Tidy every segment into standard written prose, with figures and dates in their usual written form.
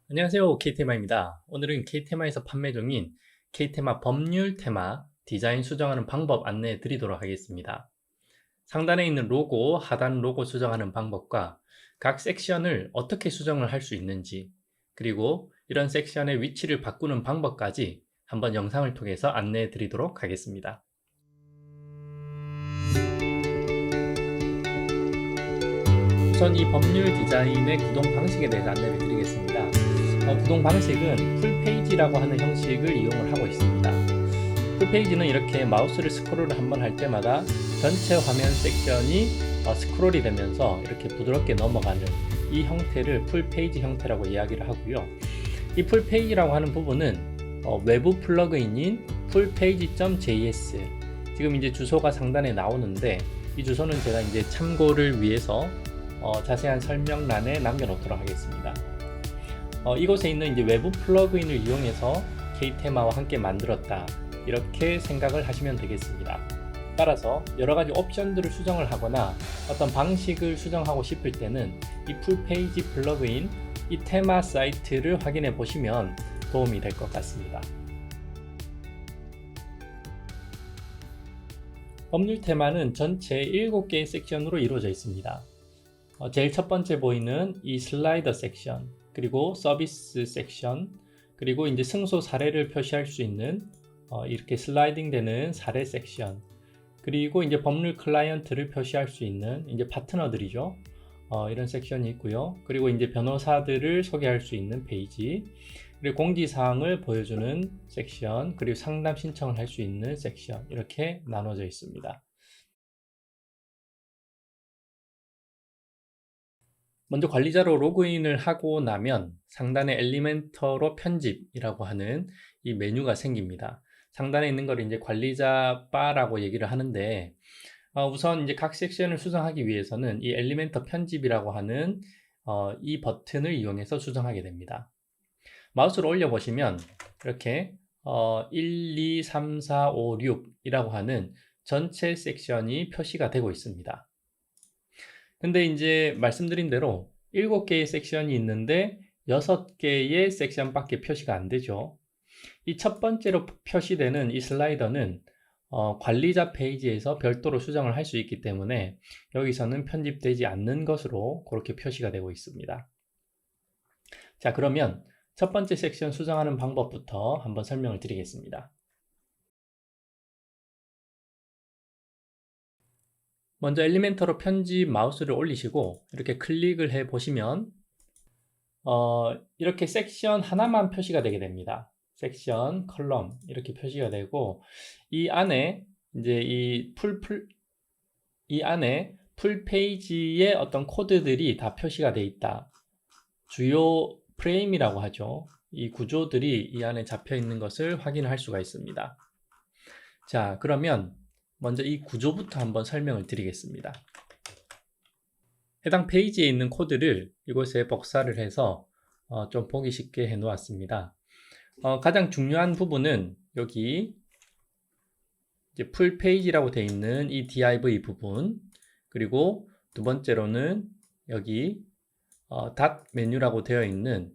안녕하세요. K테마입니다. 오늘은 K테마에서 판매 중인 K테마 법률 테마 디자인 수정하는 방법 안내해 드리도록 하겠습니다. 상단에 있는 로고, 하단 로고 수정하는 방법과 각 섹션을 어떻게 수정을 할 수 있는지, 그리고 이런 섹션의 위치를 바꾸는 방법까지 한번 영상을 통해서 안내해 드리도록 하겠습니다. 우선 이 법률 디자인의 구동 방식에 대해서 안내를 드리겠습니다. 구동 방식은 풀페이지라고 하는 형식을 이용을 하고 있습니다. 풀페이지는 이렇게 마우스를 스크롤을 한번 할 때마다 전체 화면 섹션이 스크롤이 되면서 이렇게 부드럽게 넘어가는 이 형태를 풀페이지 형태라고 이야기를 하고요. 이 풀페이지라고 하는 부분은 외부 플러그인인 fullpage.js, 지금 이제 주소가 상단에 나오는데 이 주소는 제가 이제 참고를 위해서 자세한 설명란에 남겨놓도록 하겠습니다. 이곳에 있는 이제 외부 플러그인을 이용해서 K테마와 함께 만들었다, 이렇게 생각을 하시면 되겠습니다. 따라서 여러가지 옵션들을 수정을 하거나 어떤 방식을 수정하고 싶을 때는 이 풀페이지 플러그인, 이 테마 사이트를 확인해 보시면 도움이 될 것 같습니다. 법률 테마는 전체 7개의 섹션으로 이루어져 있습니다. 제일 첫 번째 보이는 이 슬라이더 섹션, 그리고 서비스 섹션, 그리고 이제 승소 사례를 표시할 수 있는 이렇게 슬라이딩 되는 사례 섹션, 그리고 이제 법률 클라이언트를 표시할 수 있는 이제 파트너들이죠. 이런 섹션이 있고요. 그리고 이제 변호사들을 소개할 수 있는 페이지, 그리고 공지사항을 보여주는 섹션, 그리고 상담 신청을 할 수 있는 섹션, 이렇게 나눠져 있습니다. 먼저 관리자로 로그인을 하고 나면 상단에 엘리멘터로 편집이라고 하는 이 메뉴가 생깁니다. 상단에 있는 걸 이제 관리자 바라고 얘기를 하는데, 우선 이제 각 섹션을 수정하기 위해서는 이 엘리멘터 편집이라고 하는 이 버튼을 이용해서 수정하게 됩니다. 마우스를 올려보시면 이렇게 1, 2, 3, 4, 5, 6 이라고 하는 전체 섹션이 표시가 되고 있습니다. 근데 이제 말씀드린 대로 7개의 섹션이 있는데 6개의 섹션밖에 표시가 안 되죠. 이 첫 번째로 표시되는 이 슬라이더는 관리자 페이지에서 별도로 수정을 할 수 있기 때문에 여기서는 편집되지 않는 것으로 그렇게 표시가 되고 있습니다. 자, 그러면 첫 번째 섹션 수정하는 방법부터 한번 설명을 드리겠습니다. 먼저 엘리멘터로 편집 마우스를 올리시고 이렇게 클릭을 해 보시면 이렇게 sek션 하나만 표시가 되게 됩니다. 섹션, 컬럼 이렇게 표시가 되고, 이 안에 이제 이 안에 풀 페이지의 어떤 코드들이 다 표시가 되어 있다. 주요 프레임이라고 하죠. 이 구조들이 이 안에 잡혀 있는 것을 확인할 수가 있습니다. 자, 그러면 먼저 이 구조부터 한번 설명을 드리겠습니다. 해당 페이지에 있는 코드를 이곳에 복사를 해서 좀 보기 쉽게 해 놓았습니다. 가장 중요한 부분은 여기 이제 풀 페이지라고 되어 있는 이 div 부분, 그리고 두 번째로는 여기 닷 메뉴라고 되어 있는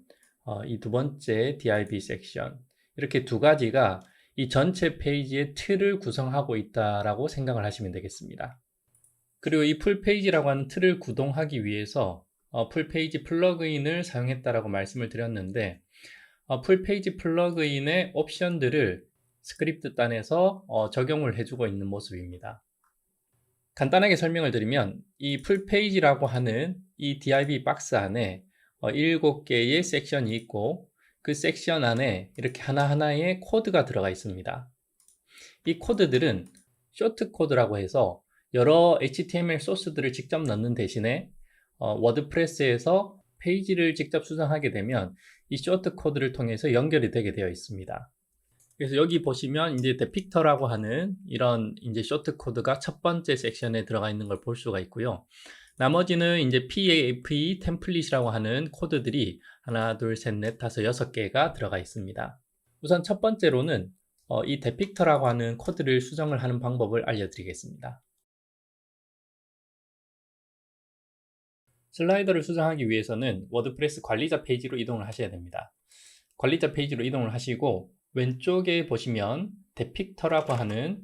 이 두 번째 div 섹션, 이렇게 두 가지가 이 전체 페이지의 틀을 구성하고 있다라고 생각을 하시면 되겠습니다. 그리고 이 풀페이지라고 하는 틀을 구동하기 위해서 풀페이지 플러그인을 사용했다라고 말씀을 드렸는데, 풀페이지 플러그인의 옵션들을 스크립트 단에서 적용을 해주고 있는 모습입니다. 간단하게 설명을 드리면 이 풀페이지라고 하는 이 div 박스 안에 7개의 섹션이 있고, 그 섹션 안에 이렇게 하나하나의 코드가 들어가 있습니다. 이 코드들은 쇼트 코드라고 해서 여러 HTML 소스들을 직접 넣는 대신에 워드프레스에서 페이지를 직접 수정하게 되면 이 쇼트 코드를 통해서 연결이 되게 되어 있습니다. 그래서 여기 보시면 이제 데픽터라고 하는 이런 이제 쇼트 코드가 첫 번째 섹션에 들어가 있는 걸 볼 수가 있고요. 나머지는 이제 PAP 템플릿이라고 하는 코드들이 하나, 둘, 셋, 넷, 다섯, 6개가 들어가 있습니다. 우선 첫 번째로는 이 데픽터라고 하는 코드를 수정을 하는 방법을 알려드리겠습니다. 슬라이더를 수정하기 위해서는 워드프레스 관리자 페이지로 이동을 하셔야 됩니다. 관리자 페이지로 이동을 하시고 왼쪽에 보시면 데픽터라고 하는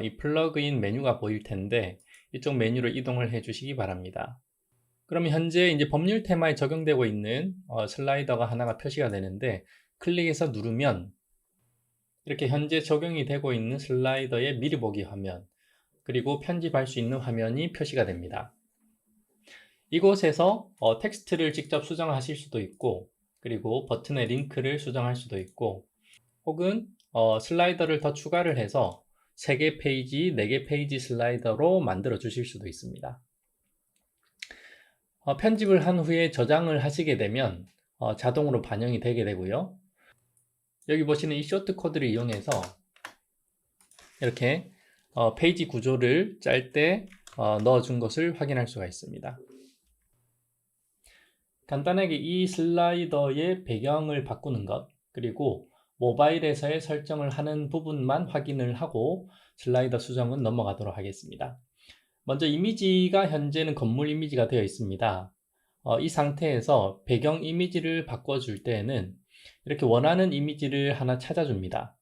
이 플러그인 메뉴가 보일 텐데 이쪽 메뉴로 이동을 해 주시기 바랍니다. 그러면 현재 이제 법률 테마에 적용되고 있는 슬라이더가 하나가 표시가 되는데 클릭해서 누르면 이렇게 현재 적용이 되고 있는 슬라이더의 미리 보기 화면 그리고 편집할 수 있는 화면이 표시가 됩니다. 이곳에서 텍스트를 직접 수정하실 수도 있고 그리고 버튼의 링크를 수정할 수도 있고 혹은 슬라이더를 더 추가를 해서 3개 페이지, 4개 페이지 슬라이더로 만들어 주실 수도 있습니다. 편집을 한 후에 저장을 하시게 되면 자동으로 반영이 되게 되고요. 여기 보시는 이 쇼트 코드를 이용해서 이렇게 페이지 구조를 짤 때 넣어준 것을 확인할 수가 있습니다. 간단하게 이 슬라이더의 배경을 바꾸는 것 그리고 모바일에서의 설정을 하는 부분만 확인을 하고 슬라이더 수정은 넘어가도록 하겠습니다. 먼저 이미지가 현재는 건물 이미지가 되어 있습니다. 이 상태에서 배경 이미지를 바꿔줄 때에는 이렇게 원하는 이미지를 하나 찾아줍니다.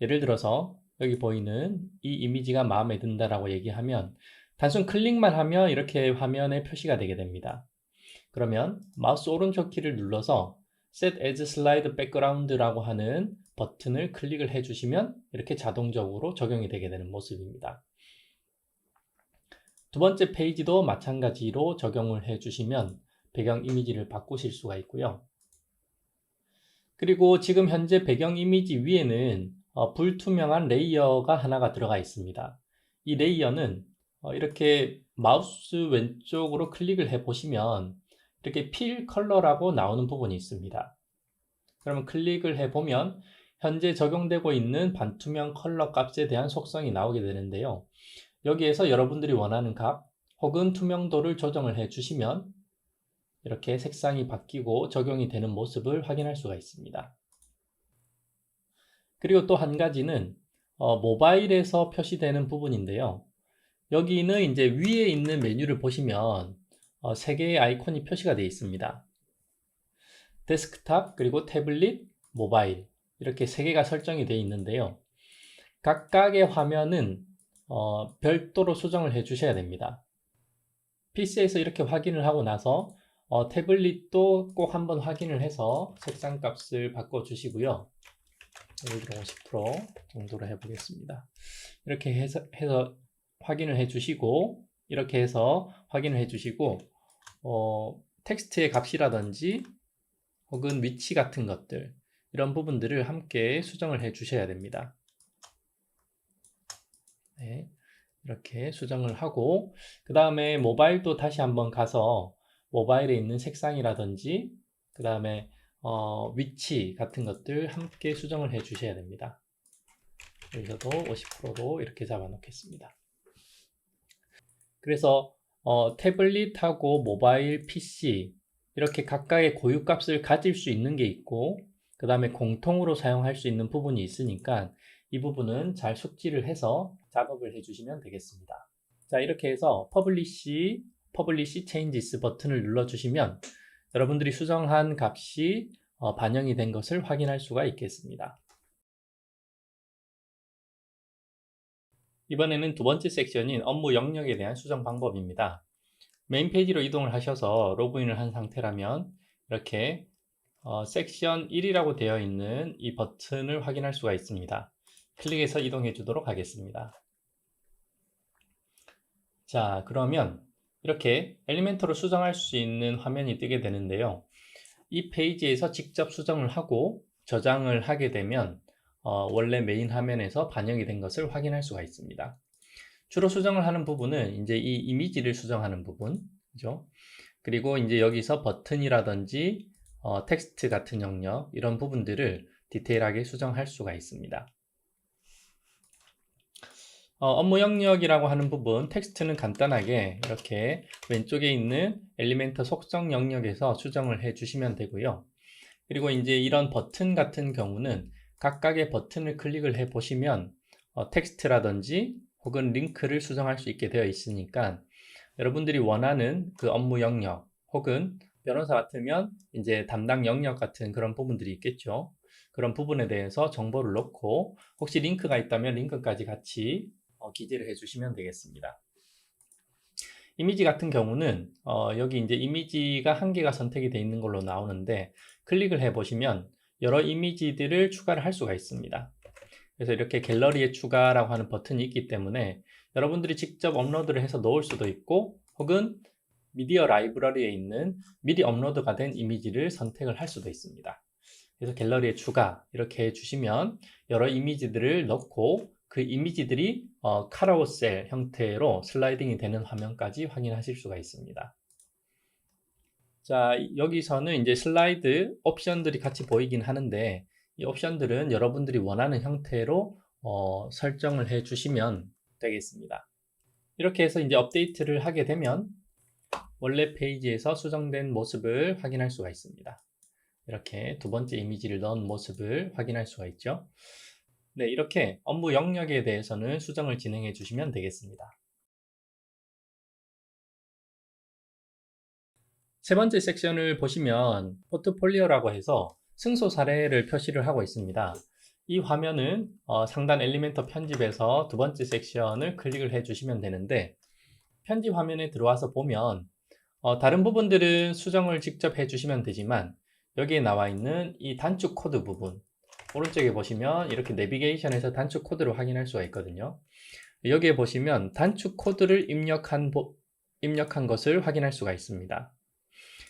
예를 들어서 여기 보이는 이 이미지가 마음에 든다라고 얘기하면 단순 클릭만 하면 이렇게 화면에 표시가 되게 됩니다. 그러면 마우스 오른쪽 키를 눌러서 Set as Slide Background라고 하는 버튼을 클릭을 해주시면 이렇게 자동적으로 적용이 되게 되는 모습입니다. 두 번째 페이지도 마찬가지로 적용을 해주시면 배경 이미지를 바꾸실 수가 있고요. 그리고 지금 현재 배경 이미지 위에는 불투명한 레이어가 하나가 들어가 있습니다. 이 레이어는 이렇게 마우스 왼쪽으로 클릭을 해 보시면 이렇게 필 컬러라고 나오는 부분이 있습니다. 그러면 클릭을 해 보면 현재 적용되고 있는 반투명 컬러 값에 대한 속성이 나오게 되는데요. 여기에서 여러분들이 원하는 값 혹은 투명도를 조정을 해 주시면 이렇게 색상이 바뀌고 적용이 되는 모습을 확인할 수가 있습니다. 그리고 또 한 가지는 모바일에서 표시되는 부분인데요. 여기는 이제 위에 있는 메뉴를 보시면 3개의 아이콘이 표시가 되어 있습니다. 데스크탑, 그리고 태블릿, 모바일 이렇게 3개가 설정이 되어 있는데요. 각각의 화면은 별도로 수정을 해 주셔야 됩니다. PC에서 이렇게 확인을 하고 나서 태블릿도 꼭 한번 확인을 해서 색상 값을 바꿔 주시고요. 예를 들어 50% 정도로 해보겠습니다. 이렇게 해서 확인을 해 주시고 이렇게 해서 확인을 해 주시고 텍스트의 값이라든지 혹은 위치 같은 것들 이런 부분들을 함께 수정을 해 주셔야 됩니다. 네, 이렇게 수정을 하고 그 다음에 모바일도 다시 한번 가서 모바일에 있는 색상이라든지 그 다음에 위치 같은 것들 함께 수정을 해 주셔야 됩니다. 여기서도 50%로 이렇게 잡아 놓겠습니다. 그래서 태블릿하고 모바일 PC 이렇게 각각의 고유 값을 가질 수 있는 게 있고 그 다음에 공통으로 사용할 수 있는 부분이 있으니까 이 부분은 잘 숙지를 해서 작업을 해 주시면 되겠습니다. 자, 이렇게 해서 Publish Changes 버튼을 눌러 주시면 여러분들이 수정한 값이 반영이 된 것을 확인할 수가 있겠습니다. 이번에는 두 번째 섹션인 업무 영역에 대한 수정 방법입니다. 메인 페이지로 이동을 하셔서 로그인을 한 상태라면 이렇게 섹션 1이라고 되어 있는 이 버튼을 확인할 수가 있습니다. 클릭해서 이동해 주도록 하겠습니다. 자, 그러면 이렇게 엘리멘터로 수정할 수 있는 화면이 뜨게 되는데요. 이 페이지에서 직접 수정을 하고 저장을 하게 되면 원래 메인 화면에서 반영이 된 것을 확인할 수가 있습니다. 주로 수정을 하는 부분은 이제 이 이미지를 수정하는 부분, 그죠? 그리고 이제 여기서 버튼이라든지 텍스트 같은 영역 이런 부분들을 디테일하게 수정할 수가 있습니다. 업무 영역이라고 하는 부분, 텍스트는 간단하게 이렇게 왼쪽에 있는 엘리멘터 속성 영역에서 수정을 해 주시면 되고요. 그리고 이제 이런 버튼 같은 경우는 각각의 버튼을 클릭을 해 보시면 텍스트라든지 혹은 링크를 수정할 수 있게 되어 있으니까 여러분들이 원하는 그 업무 영역 혹은 변호사 같으면 이제 담당 영역 같은 그런 부분들이 있겠죠. 그런 부분에 대해서 정보를 넣고 혹시 링크가 있다면 링크까지 같이 기재를 해주시면 되겠습니다. 이미지 같은 경우는 여기 이제 이미지가 한 개가 선택이 되어 있는 걸로 나오는데 클릭을 해 보시면 여러 이미지들을 추가를 할 수가 있습니다. 그래서 이렇게 갤러리에 추가라고 하는 버튼이 있기 때문에 여러분들이 직접 업로드를 해서 넣을 수도 있고 혹은 미디어 라이브러리에 있는 미리 업로드가 된 이미지를 선택을 할 수도 있습니다. 그래서 갤러리에 추가 이렇게 해주시면 여러 이미지들을 넣고 그 이미지들이 카라우셀 형태로 슬라이딩이 되는 화면까지 확인하실 수가 있습니다. 자, 여기서는 이제 슬라이드 옵션들이 같이 보이긴 하는데 이 옵션들은 여러분들이 원하는 형태로 설정을 해 주시면 되겠습니다. 이렇게 해서 이제 업데이트를 하게 되면 원래 페이지에서 수정된 모습을 확인할 수가 있습니다. 이렇게 두 번째 이미지를 넣은 모습을 확인할 수가 있죠. 네, 이렇게 업무 영역에 대해서는 수정을 진행해 주시면 되겠습니다. 세 번째 섹션을 보시면 포트폴리오라고 해서 승소 사례를 표시를 하고 있습니다. 이 화면은 상단 엘리멘터 편집에서 두 번째 섹션을 클릭을 해 주시면 되는데 편집 화면에 들어와서 보면 다른 부분들은 수정을 직접 해 주시면 되지만 여기에 나와 있는 이 단축 코드 부분 오른쪽에 보시면 이렇게 내비게이션에서 단축 코드를 확인할 수가 있거든요. 여기에 보시면 단축 코드를 입력한 것을 확인할 수가 있습니다.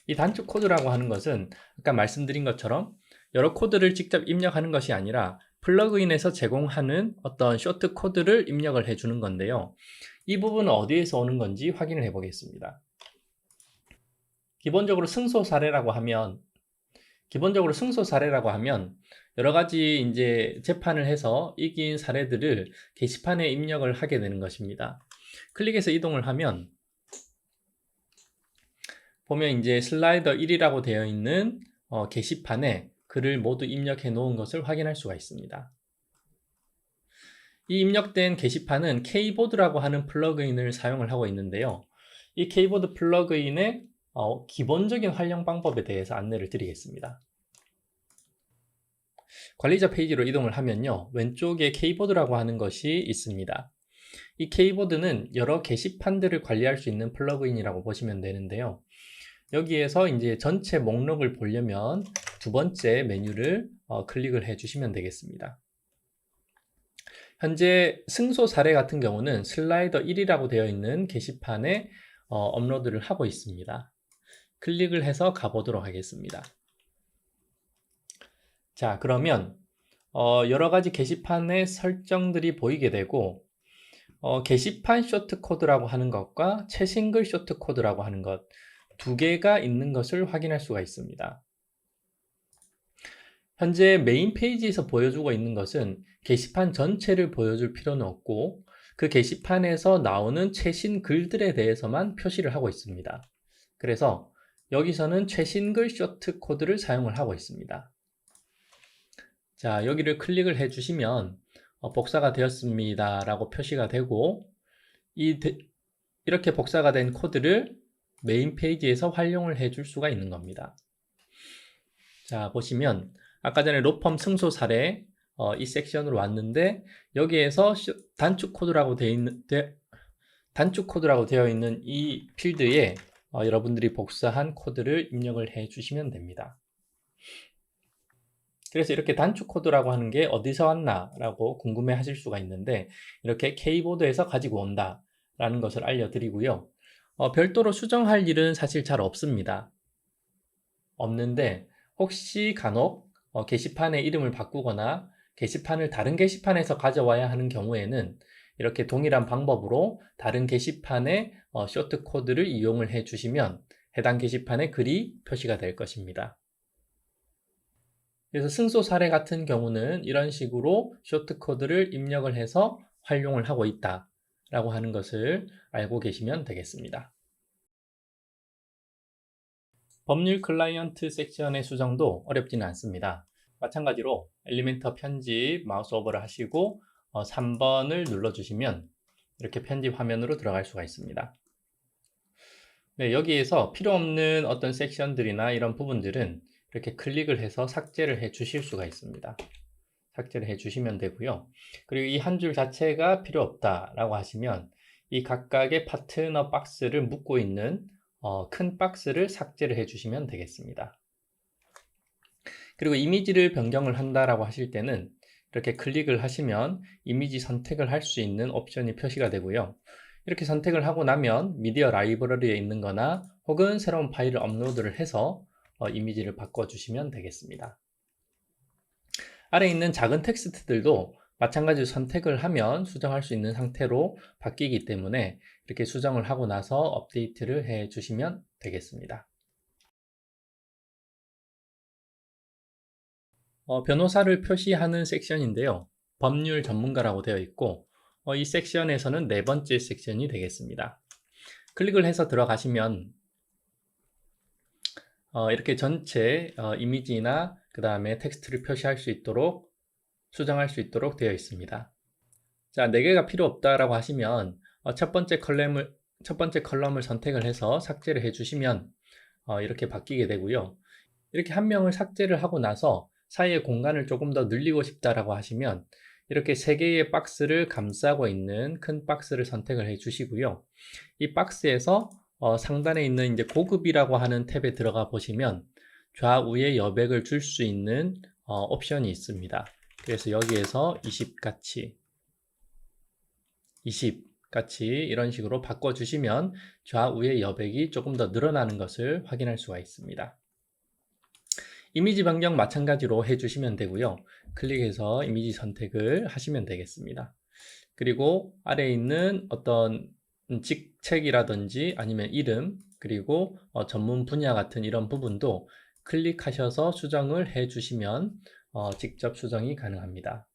이 단축 코드라고 하는 것은 아까 말씀드린 것처럼 여러 코드를 직접 입력하는 것이 아니라 플러그인에서 제공하는 어떤 쇼트 코드를 입력을 해주는 건데요. 이 부분은 어디에서 오는 건지 확인을 해 보겠습니다. 기본적으로 승소 사례라고 하면 여러 가지 이제 재판을 해서 이긴 사례들을 게시판에 입력을 하게 되는 것입니다. 클릭해서 이동을 하면 보면 이제 슬라이더 1이라고 되어 있는 게시판에 글을 모두 입력해 놓은 것을 확인할 수가 있습니다. 이 입력된 게시판은 K보드라고 하는 플러그인을 사용을 하고 있는데요. 이 K보드 플러그인의 기본적인 활용 방법에 대해서 안내를 드리겠습니다. 관리자 페이지로 이동을 하면요. 왼쪽에 K보드라고 하는 것이 있습니다. 이 K보드는 여러 게시판들을 관리할 수 있는 플러그인이라고 보시면 되는데요. 여기에서 이제 전체 목록을 보려면 두 번째 메뉴를 클릭을 해 주시면 되겠습니다. 현재 승소 사례 같은 경우는 슬라이더 1이라고 되어 있는 게시판에 업로드를 하고 있습니다. 클릭을 해서 가보도록 하겠습니다. 자, 그러면 여러 가지 게시판의 설정들이 보이게 되고 게시판 쇼트 코드라고 하는 것과 최신글 쇼트 코드라고 하는 것 두 개가 있는 것을 확인할 수가 있습니다. 현재 메인 페이지에서 보여주고 있는 것은 게시판 전체를 보여줄 필요는 없고 그 게시판에서 나오는 최신 글들에 대해서만 표시를 하고 있습니다. 그래서 여기서는 최신 글 쇼트 코드를 사용을 하고 있습니다. 자, 여기를 클릭을 해주시면 복사가 되었습니다 라고 표시가 되고 이렇게 복사가 된 코드를 메인 페이지에서 활용을 해줄 수가 있는 겁니다. 자, 보시면 아까 전에 로펌 승소 사례 이 섹션으로 왔는데 여기에서 단축 코드라고 되어 있는 이 필드에 여러분들이 복사한 코드를 입력을 해 주시면 됩니다. 그래서 이렇게 단축 코드라고 하는 게 어디서 왔나 라고 궁금해 하실 수가 있는데 이렇게 K보드에서 가지고 온다 라는 것을 알려드리고요. 별도로 수정할 일은 사실 잘 없는데 혹시 간혹 게시판의 이름을 바꾸거나 게시판을 다른 게시판에서 가져와야 하는 경우에는 이렇게 동일한 방법으로 다른 게시판의 쇼트 코드를 이용을 해 주시면 해당 게시판에 글이 표시가 될 것입니다. 그래서 승소 사례 같은 경우는 이런 식으로 쇼트 코드를 입력을 해서 활용을 하고 있다 라고 하는 것을 알고 계시면 되겠습니다. 법률 클라이언트 섹션의 수정도 어렵지는 않습니다. 마찬가지로 엘리멘터 편집 마우스 오버를 하시고 3번을 눌러주시면 이렇게 편집 화면으로 들어갈 수가 있습니다. 네, 여기에서 필요 없는 어떤 섹션들이나 이런 부분들은 이렇게 클릭을 해서 삭제를 해 주실 수가 있습니다. 삭제를 해 주시면 되고요. 그리고 이 한 줄 자체가 필요 없다라고 하시면 이 각각의 파트너 박스를 묶고 있는 큰 박스를 삭제를 해 주시면 되겠습니다. 그리고 이미지를 변경을 한다라고 하실 때는 이렇게 클릭을 하시면 이미지 선택을 할 수 있는 옵션이 표시가 되고요. 이렇게 선택을 하고 나면 미디어 라이브러리에 있는 거나 혹은 새로운 파일을 업로드를 해서 이미지를 바꿔주시면 되겠습니다. 아래에 있는 작은 텍스트들도 마찬가지로 선택을 하면 수정할 수 있는 상태로 바뀌기 때문에 이렇게 수정을 하고 나서 업데이트를 해 주시면 되겠습니다. 변호사를 표시하는 섹션인데요. 법률 전문가라고 되어 있고 이 섹션에서는 네 번째 섹션이 되겠습니다. 클릭을 해서 들어가시면 이렇게 전체 이미지나 그 다음에 텍스트를 표시할 수 있도록 수정할 수 있도록 되어 있습니다. 자, 4개가 필요 없다라고 하시면 첫 번째 컬럼을 선택을 해서 삭제를 해주시면 이렇게 바뀌게 되고요. 이렇게 한 명을 삭제를 하고 나서 사이의 공간을 조금 더 늘리고 싶다라고 하시면 이렇게 3개의 박스를 감싸고 있는 큰 박스를 선택을 해 주시고요. 이 박스에서 상단에 있는 이제 고급이라고 하는 탭에 들어가 보시면 좌우에 여백을 줄 수 있는 옵션이 있습니다. 그래서 여기에서 20같이 20같이 이런 식으로 바꿔주시면 좌우의 여백이 조금 더 늘어나는 것을 확인할 수가 있습니다. 이미지 변경 마찬가지로 해주시면 되고요. 클릭해서 이미지 선택을 하시면 되겠습니다. 그리고 아래에 있는 어떤 직책이라든지 아니면 이름 그리고 전문 분야 같은 이런 부분도 클릭하셔서 수정을 해주시면 직접 수정이 가능합니다.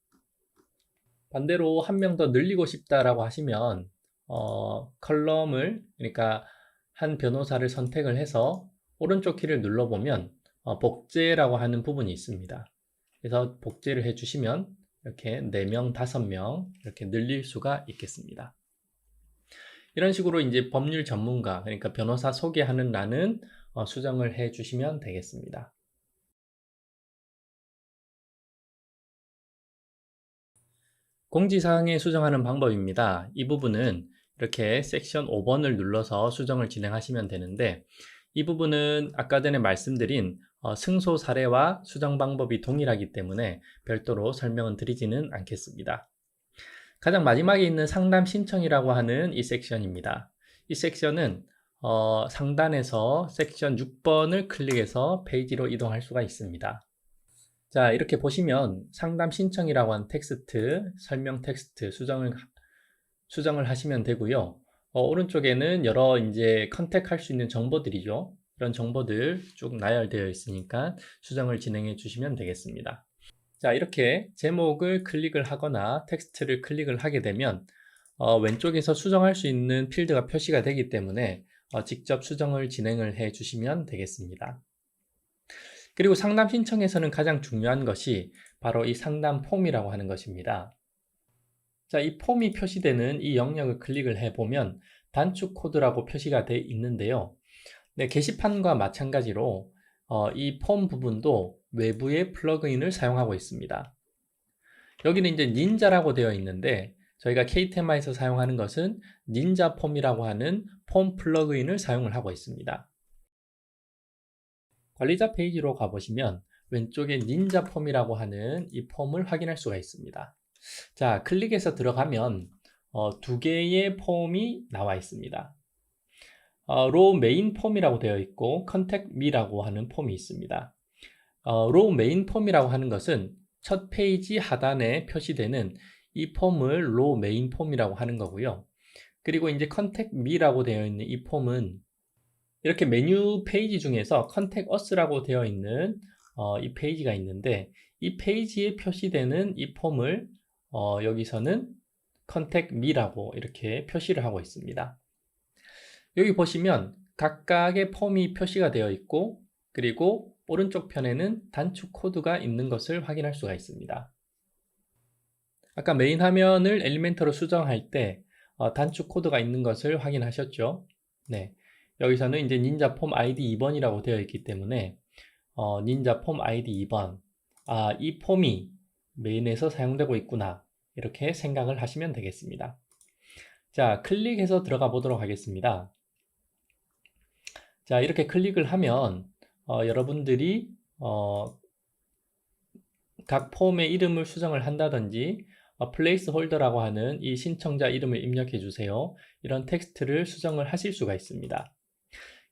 반대로 한 명 더 늘리고 싶다라고 하시면 컬럼을 그러니까 한 변호사를 선택을 해서 오른쪽 키를 눌러보면 복제라고 하는 부분이 있습니다. 그래서 복제를 해주시면 이렇게 4명, 5명 이렇게 늘릴 수가 있겠습니다. 이런 식으로 이제 법률 전문가, 그러니까 변호사 소개하는欄은 수정을 해주시면 되겠습니다. 공지사항에 수정하는 방법입니다. 이 부분은 이렇게 섹션 5번을 눌러서 수정을 진행하시면 되는데 이 부분은 아까 전에 말씀드린 승소 사례와 수정 방법이 동일하기 때문에 별도로 설명은 드리지는 않겠습니다. 가장 마지막에 있는 상담 신청이라고 하는 이 섹션입니다. 이 섹션은 상단에서 섹션 6번을 클릭해서 페이지로 이동할 수가 있습니다. 자, 이렇게 보시면 상담 신청이라고 하는 텍스트, 설명 텍스트 수정을 하시면 되고요. 오른쪽에는 여러 이제 컨택할 수 있는 정보들이죠. 이런 정보들 쭉 나열되어 있으니까 수정을 진행해 주시면 되겠습니다. 자, 이렇게 제목을 클릭을 하거나 텍스트를 클릭을 하게 되면 왼쪽에서 수정할 수 있는 필드가 표시가 되기 때문에 직접 수정을 진행을 해 주시면 되겠습니다. 그리고 상담 신청에서는 가장 중요한 것이 바로 이 상담 폼이라고 하는 것입니다. 자, 이 폼이 표시되는 이 영역을 클릭을 해보면 단축 코드라고 표시가 되어 있는데요. 네, 게시판과 마찬가지로 이 폼 부분도 외부의 플러그인을 사용하고 있습니다. 여기는 이제 닌자라고 되어 있는데 저희가 KTMI에서 사용하는 것은 닌자 폼이라고 하는 폼 플러그인을 사용을 하고 있습니다. 관리자 페이지로 가보시면 왼쪽에 닌자 폼이라고 하는 이 폼을 확인할 수가 있습니다. 자, 클릭해서 들어가면 2개의 폼이 나와 있습니다. 로우 메인 폼이라고 되어 있고 컨택 미라고 하는 폼이 있습니다. 로우 메인 폼이라고 하는 것은 첫 페이지 하단에 표시되는 이 폼을 로우 메인 폼이라고 하는 거고요. 그리고 이제 컨택 미라고 되어 있는 이 폼은 이렇게 메뉴 페이지 중에서 컨택 어스라고 되어 있는 이 페이지가 있는데 이 페이지에 표시되는 이 폼을 여기서는 컨택 미라고 이렇게 표시를 하고 있습니다. 여기 보시면 각각의 폼이 표시가 되어 있고 그리고 오른쪽 편에는 단축 코드가 있는 것을 확인할 수가 있습니다. 아까 메인 화면을 엘리멘터로 수정할 때 단축 코드가 있는 것을 확인하셨죠? 네. 여기서는 이제 닌자 폼 아이디 2번이라고 되어 있기 때문에 닌자 폼 아이디 2번, 이 폼이 메인에서 사용되고 있구나, 이렇게 생각을 하시면 되겠습니다. 자, 클릭해서 들어가 보도록 하겠습니다. 자, 이렇게 클릭을 하면 여러분들이 각 폼의 이름을 수정을 한다든지 플레이스 홀더라고 하는 이 신청자 이름을 입력해 주세요, 이런 텍스트를 수정을 하실 수가 있습니다.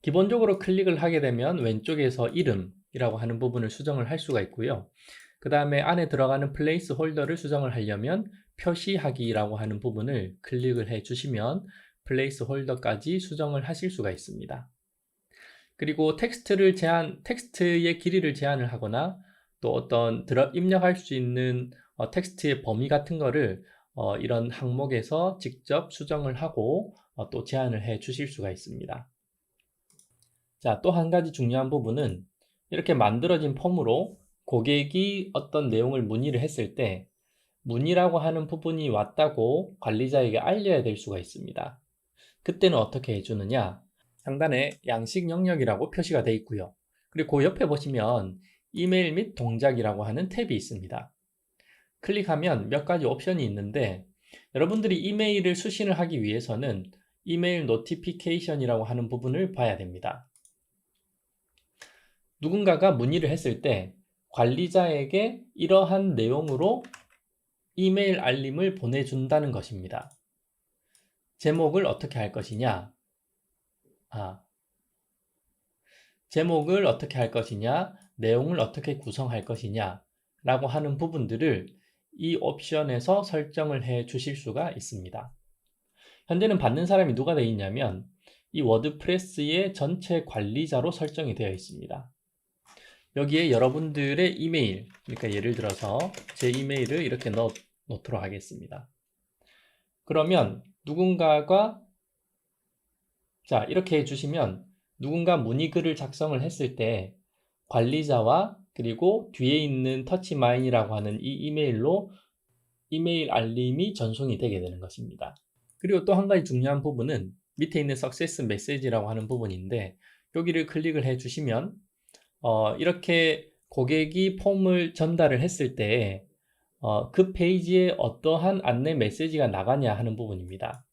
기본적으로 클릭을 하게 되면 왼쪽에서 이름이라고 하는 부분을 수정을 할 수가 있고요. 그 다음에 안에 들어가는 플레이스 홀더를 수정을 하려면 표시하기라고 하는 부분을 클릭을 해 주시면 플레이스 홀더까지 수정을 하실 수가 있습니다. 그리고 텍스트의 길이를 제한을 하거나 또 어떤 입력할 수 있는 텍스트의 범위 같은 거를 이런 항목에서 직접 수정을 하고 또 제한을 해 주실 수가 있습니다. 자, 또 한 가지 중요한 부분은 이렇게 만들어진 폼으로 고객이 어떤 내용을 문의를 했을 때 문의라고 하는 부분이 왔다고 관리자에게 알려야 될 수가 있습니다. 그때는 어떻게 해주느냐? 상단에 양식 영역이라고 표시가 되어 있고요. 그리고 그 옆에 보시면 이메일 및 동작이라고 하는 탭이 있습니다. 클릭하면 몇 가지 옵션이 있는데 여러분들이 이메일을 수신을 하기 위해서는 이메일 노티피케이션이라고 하는 부분을 봐야 됩니다. 누군가가 문의를 했을 때 관리자에게 이러한 내용으로 이메일 알림을 보내준다는 것입니다. 제목을 어떻게 할 것이냐? 제목을 어떻게 할 것이냐, 내용을 어떻게 구성할 것이냐 라고 하는 부분들을 이 옵션에서 설정을 해 주실 수가 있습니다. 현재는 받는 사람이 누가 되어 있냐면 이 워드프레스의 전체 관리자로 설정이 되어 있습니다. 여기에 여러분들의 이메일, 그러니까 예를 들어서 제 이메일을 이렇게 놓도록 하겠습니다. 그러면 누군가가 이렇게 해주시면 누군가 문의글을 작성을 했을 때 관리자와 그리고 뒤에 있는 터치마인이라고 하는 이 이메일로 이메일 알림이 전송이 되게 되는 것입니다. 그리고 또 한 가지 중요한 부분은 밑에 있는 석세스 메시지라고 하는 부분인데 여기를 클릭을 해 주시면 이렇게 고객이 폼을 전달을 했을 때 그 페이지에 어떠한 안내 메시지가 나가냐 하는 부분입니다.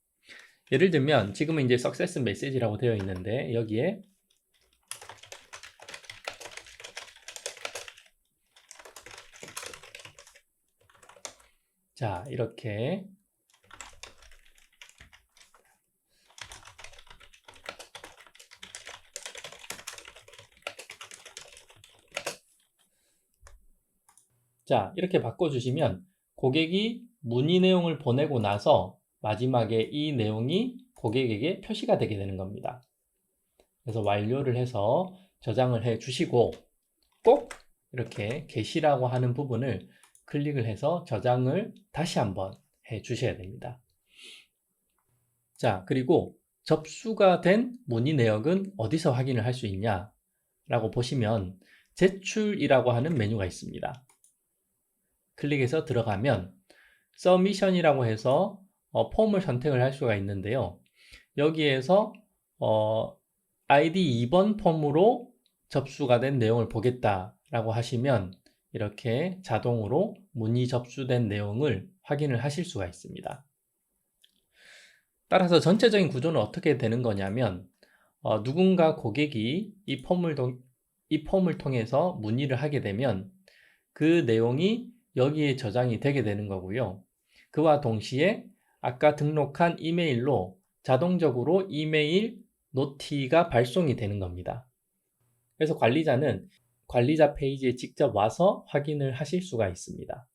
예를 들면 지금은 이제 석세스 메시지라고 되어 있는데 여기에 자, 이렇게 이렇게 바꿔주시면 고객이 문의 내용을 보내고 나서 마지막에 이 내용이 고객에게 표시가 되게 되는 겁니다. 그래서 완료를 해서 저장을 해 주시고 꼭 이렇게 게시라고 하는 부분을 클릭을 해서 저장을 다시 한번 해 주셔야 됩니다. 자, 그리고 접수가 된 문의 내역은 어디서 확인을 할 수 있냐 라고 보시면 제출이라고 하는 메뉴가 있습니다. 클릭해서 들어가면 서미션이라고 해서 폼을 선택을 할 수가 있는데요. 여기에서 아이디 2번 폼으로 접수가 된 내용을 보겠다라고 하시면 이렇게 자동으로 문의 접수된 내용을 확인을 하실 수가 있습니다. 따라서 전체적인 구조는 어떻게 되는 거냐면 누군가 고객이 이 폼을 통해서 문의를 하게 되면 그 내용이 여기에 저장이 되게 되는 거고요. 그와 동시에 아까 등록한 이메일로 자동적으로 이메일 노티가 발송이 되는 겁니다. 그래서 관리자는 관리자 페이지에 직접 와서 확인을 하실 수가 있습니다.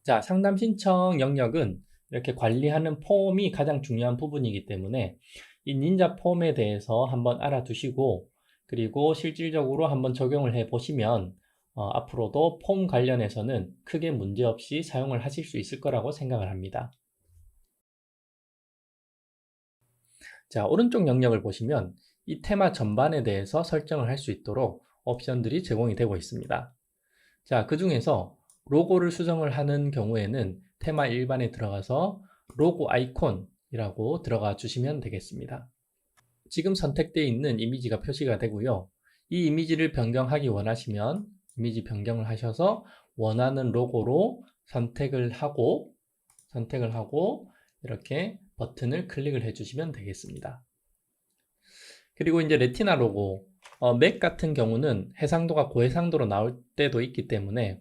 자, 상담 신청 영역은 이렇게 관리하는 폼이 가장 중요한 부분이기 때문에 이 닌자 폼에 대해서 한번 알아두시고 그리고 실질적으로 한번 적용을 해 보시면 앞으로도 폼 관련해서는 크게 문제없이 사용을 하실 수 있을 거라고 생각을 합니다. 자, 오른쪽 영역을 보시면 이 테마 전반에 대해서 설정을 할 수 있도록 옵션들이 제공이 되고 있습니다. 자, 그 중에서 로고를 수정을 하는 경우에는 테마 일반에 들어가서 로고 아이콘이라고 들어가 주시면 되겠습니다. 지금 선택되어 있는 이미지가 표시가 되고요. 이 이미지를 변경하기 원하시면 이미지 변경을 하셔서 원하는 로고로 선택을 하고 이렇게 버튼을 클릭을 해주시면 되겠습니다. 그리고 이제 레티나 로고, 맥 같은 경우는 해상도가 고해상도로 나올 때도 있기 때문에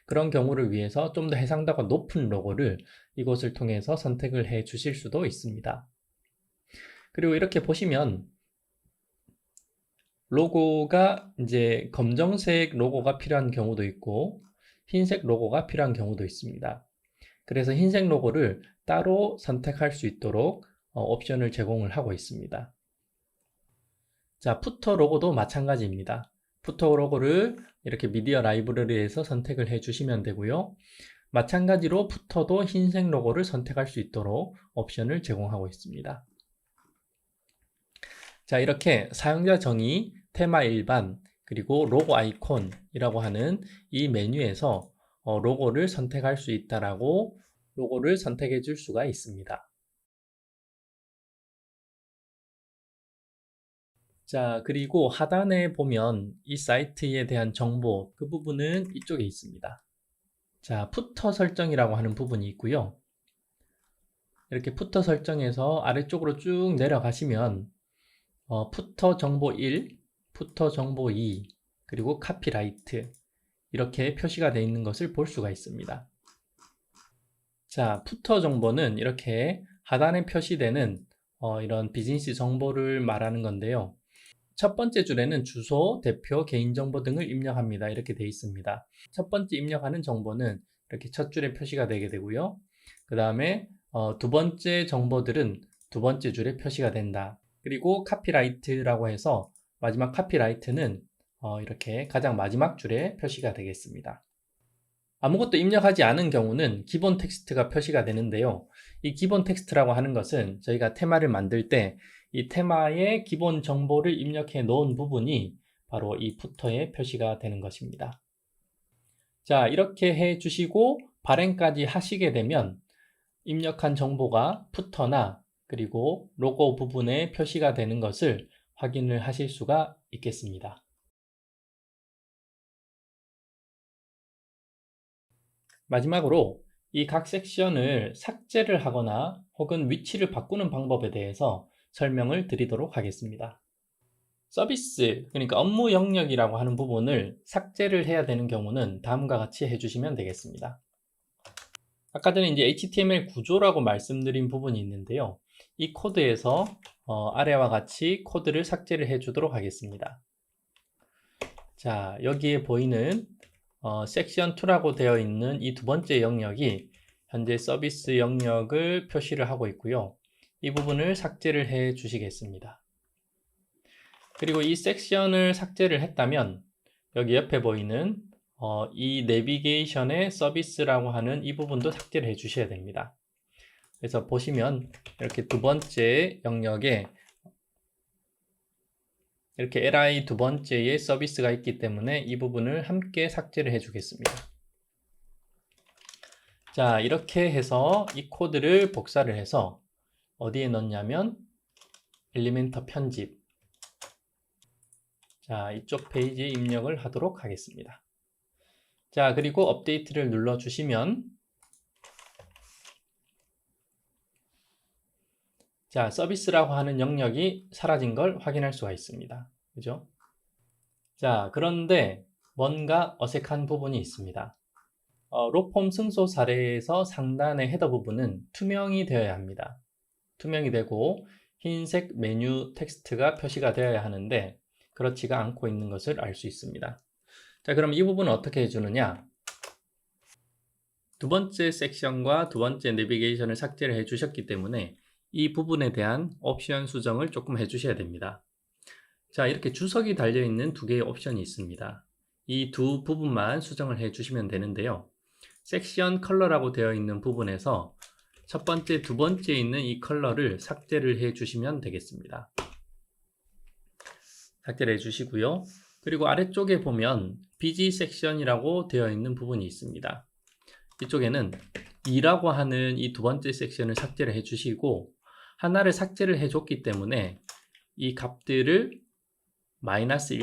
그런 경우를 위해서 좀 더 해상도가 높은 로고를 이곳을 통해서 선택을 해 주실 수도 있습니다. 그리고 이렇게 보시면 로고가 이제 검정색 로고가 필요한 경우도 있고 흰색 로고가 필요한 경우도 있습니다. 그래서 흰색 로고를 따로 선택할 수 있도록 옵션을 제공을 하고 있습니다. 자, 푸터 로고도 마찬가지입니다. 푸터 로고를 이렇게 미디어 라이브러리에서 선택을 해 주시면 되고요. 마찬가지로 푸터도 흰색 로고를 선택할 수 있도록 옵션을 제공하고 있습니다. 자, 이렇게 사용자 정의, 테마 일반, 그리고 로고 아이콘이라고 하는 이 메뉴에서 로고를 선택할 수 있다라고 로고를 선택해 줄 수가 있습니다. 자, 그리고 하단에 보면 이 사이트에 대한 정보, 그 부분은 이쪽에 있습니다. 자, 푸터 설정이라고 하는 부분이 있고요. 이렇게 푸터 설정에서 아래쪽으로 쭉 내려가시면 푸터 정보 1, 푸터 정보 2, 그리고 카피라이트 이렇게 표시가 되어 있는 것을 볼 수가 있습니다. 자, 푸터 정보는 이렇게 하단에 표시되는 이런 비즈니스 정보를 말하는 건데요. 첫 번째 줄에는 주소, 대표, 개인정보 등을 입력합니다. 이렇게 되어 있습니다. 첫 번째 입력하는 정보는 이렇게 첫 줄에 표시가 되게 되고요. 그 다음에 두 번째 정보들은 두 번째 줄에 표시가 된다. 그리고 카피라이트라고 해서 마지막 카피라이트는 이렇게 가장 마지막 줄에 표시가 되겠습니다. 아무것도 입력하지 않은 경우는 기본 텍스트가 표시가 되는데요. 이 기본 텍스트라고 하는 것은 저희가 테마를 만들 때 이 테마의 기본 정보를 입력해 놓은 부분이 바로 이 푸터에 표시가 되는 것입니다. 자, 이렇게 해 주시고 발행까지 하시게 되면 입력한 정보가 푸터나 그리고 로고 부분에 표시가 되는 것을 확인을 하실 수가 있겠습니다. 마지막으로 이 각 섹션을 삭제를 하거나 혹은 위치를 바꾸는 방법에 대해서 설명을 드리도록 하겠습니다. 서비스, 그러니까 업무 영역이라고 하는 부분을 삭제를 해야 되는 경우는 다음과 같이 해주시면 되겠습니다. 아까 전에 이제 HTML 구조라고 말씀드린 부분이 있는데요. 이 코드에서 아래와 같이 코드를 삭제를 해주도록 하겠습니다. 자, 여기에 보이는 섹션 2라고 되어 있는 이 두 번째 영역이 현재 서비스 영역을 표시를 하고 있고요. 이 부분을 삭제를 해 주시겠습니다. 그리고 이 섹션을 삭제를 했다면 여기 옆에 보이는 이 내비게이션의 서비스라고 하는 이 부분도 삭제를 해 주셔야 됩니다. 그래서 보시면 이렇게 두 번째 영역에 이렇게 li 두 번째의 서비스가 있기 때문에 이 부분을 함께 삭제를 해 주겠습니다. 자, 이렇게 해서 이 코드를 복사를 해서 어디에 넣냐면 엘리멘터 편집, 자, 이쪽 페이지에 입력을 하도록 하겠습니다. 자, 그리고 업데이트를 눌러 주시면 자, 서비스라고 하는 영역이 사라진 걸 확인할 수가 있습니다. 그죠? 자, 그런데 뭔가 어색한 부분이 있습니다. 로펌 승소 사례에서 상단의 헤더 부분은 투명이 되어야 합니다. 투명이 되고 흰색 메뉴 텍스트가 표시가 되어야 하는데 그렇지가 않고 있는 것을 알 수 있습니다. 자, 그럼 이 부분은 어떻게 해주느냐? 두 번째 섹션과 두 번째 내비게이션을 삭제를 해주셨기 때문에 이 부분에 대한 옵션 수정을 조금 해주셔야 됩니다. 자, 이렇게 주석이 달려있는 두 개의 옵션이 있습니다. 이 두 부분만 수정을 해주시면 되는데요. 섹션 컬러라고 되어 있는 부분에서 첫 번째, 두 번째에 있는 이 컬러를 삭제를 해주시면 되겠습니다. 삭제를 해주시고요. 그리고 아래쪽에 보면 BG 섹션이라고 되어 있는 부분이 있습니다. 이쪽에는 2라고 하는 이 두 번째 섹션을 삭제를 해주시고 하나를 삭제를 해줬기 때문에 이 값들을 마이너스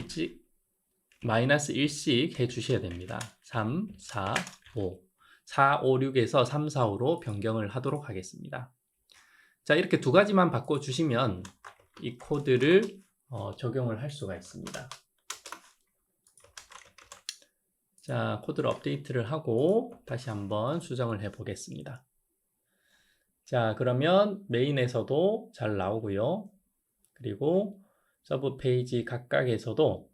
1씩 해주셔야 됩니다. 3, 4, 5. 4, 5, 6에서 3, 4, 5로 변경을 하도록 하겠습니다. 자, 이렇게 두 가지만 바꿔주시면 이 코드를 적용을 할 수가 있습니다. 자, 코드를 업데이트를 하고 다시 한번 수정을 해 보겠습니다. 자, 그러면 메인에서도 잘 나오고요. 그리고 서브 페이지 각각에서도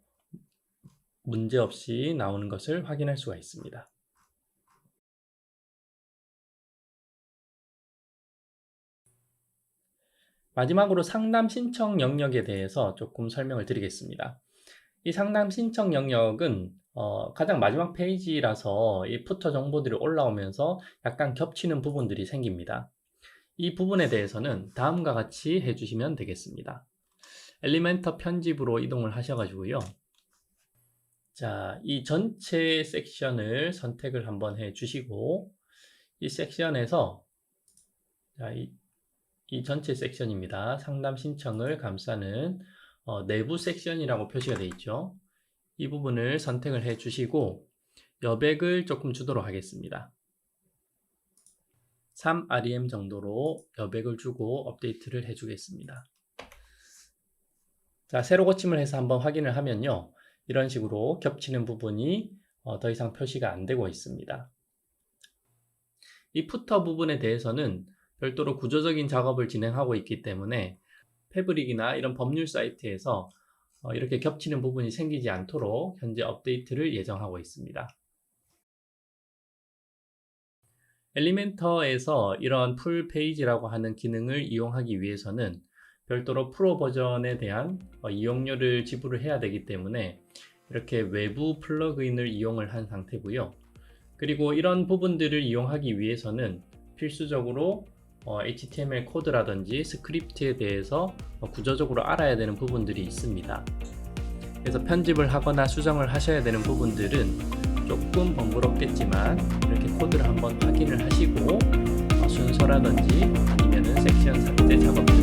문제없이 나오는 것을 확인할 수가 있습니다. 마지막으로 상담 신청 영역에 대해서 조금 설명을 드리겠습니다. 이 상담 신청 영역은 가장 마지막 페이지라서 이 푸터 정보들이 올라오면서 약간 겹치는 부분들이 생깁니다. 이 부분에 대해서는 다음과 같이 해주시면 되겠습니다. 엘리멘터 편집으로 이동을 하셔가지고요. 자, 이 전체 섹션을 선택을 한번 해주시고 이 섹션에서 자, 이 전체 섹션입니다. 상담 신청을 감싸는 내부 섹션이라고 표시가 되어 있죠. 이 부분을 선택을 해 주시고 여백을 조금 주도록 하겠습니다. 3rem 정도로 여백을 주고 업데이트를 해 주겠습니다. 자, 새로 고침을 해서 한번 확인을 하면요. 이런 식으로 겹치는 부분이 더 이상 표시가 안 되고 있습니다. 이 푸터 부분에 대해서는 별도로 구조적인 작업을 진행하고 있기 때문에 패브릭이나 이런 법률 사이트에서 이렇게 겹치는 부분이 생기지 않도록 현재 업데이트를 예정하고 있습니다. 엘리멘터에서 이런 풀 페이지라고 하는 기능을 이용하기 위해서는 별도로 프로 버전에 대한 이용료를 지불을 해야 되기 때문에 이렇게 외부 플러그인을 이용을 한 상태고요. 그리고 이런 부분들을 이용하기 위해서는 필수적으로 HTML 코드라든지 스크립트에 대해서 구조적으로 알아야 되는 부분들이 있습니다. 그래서 편집을 하거나 수정을 하셔야 되는 부분들은 조금 번거롭겠지만 이렇게 코드를 한번 확인을 하시고 순서라든지 아니면은 섹션 삭제 작업